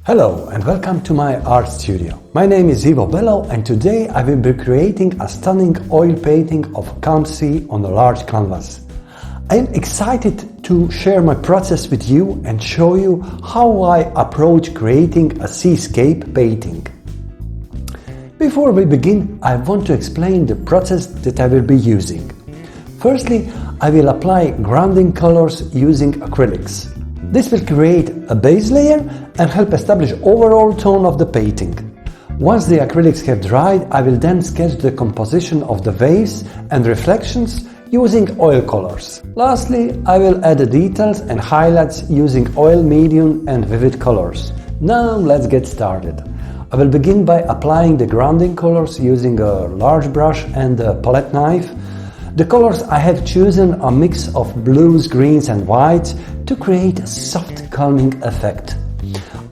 Hello and welcome to my art studio. My name is Ivo Bello and today I will be creating a stunning oil painting of calm sea on a large canvas. I am excited to share my process with you and show you how I approach creating a seascape painting. Before we begin, I want to explain the process that I will be using. Firstly, I will apply grounding colors using acrylics. This will create a base layer and help establish overall tone of the painting. Once the acrylics have dried, I will then sketch the composition of the waves and reflections using oil colors. Lastly, I will add the details and highlights using oil medium and vivid colors. Now let's get started. I will begin by applying the grounding colors using a large brush and a palette knife. The colors I have chosen are a mix of blues, greens and whites to create a soft calming effect.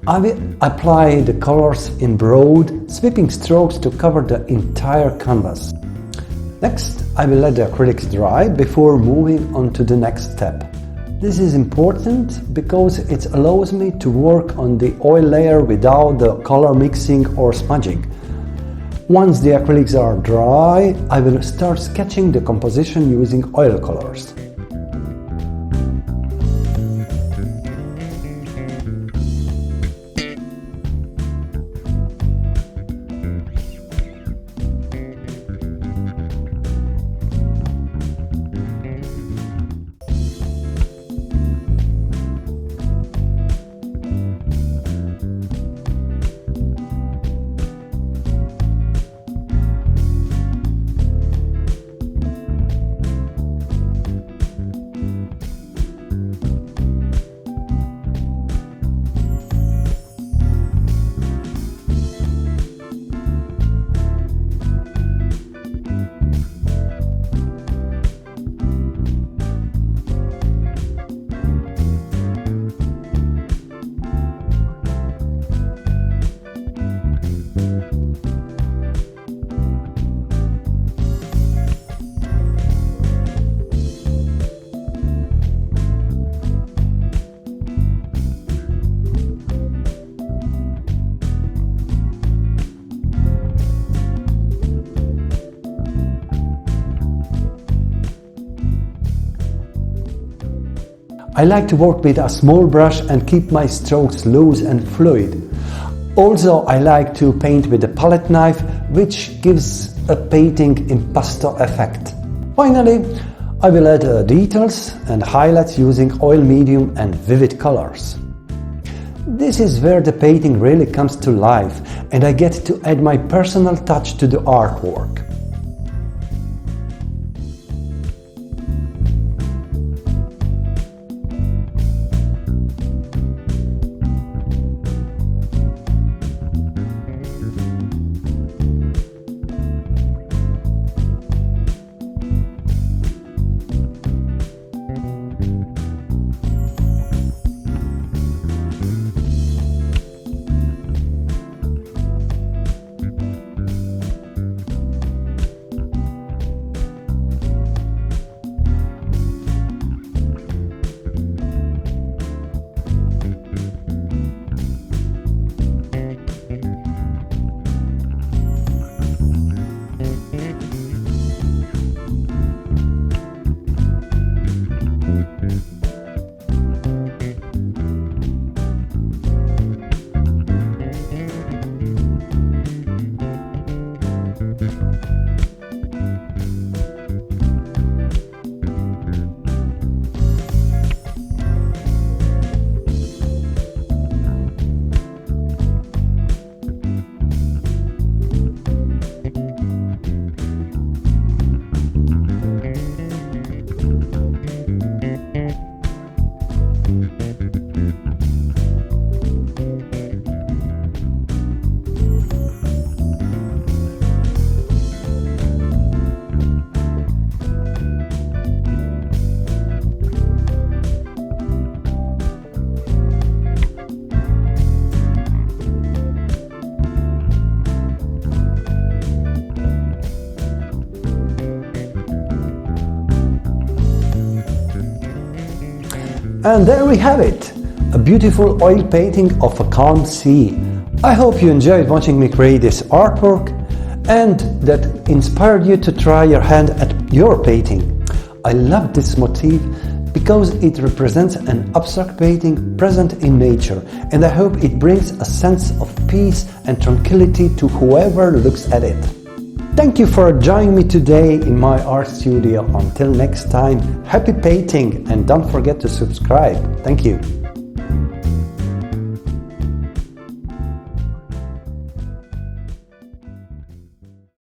I will apply the colors in broad, sweeping strokes to cover the entire canvas. Next, I will let the acrylics dry before moving on to the next step. This is important because it allows me to work on the oil layer without the color mixing or smudging. Once the acrylics are dry, I will start sketching the composition using oil colors. I like to work with a small brush and keep my strokes loose and fluid. Also, I like to paint with a palette knife, which gives a painting impasto effect. Finally, I will add details and highlights using oil medium and vivid colors. This is where the painting really comes to life and I get to add my personal touch to the artwork. And there we have it! a beautiful oil painting of a calm sea. I hope you enjoyed watching me create this artwork and that inspired you to try your hand at your painting. I love this motif because it represents an abstract painting present in nature, and I hope it brings a sense of peace and tranquility to whoever looks at it. Thank you for joining me today in my art studio. Until next time, happy painting and don't forget to subscribe. Thank you.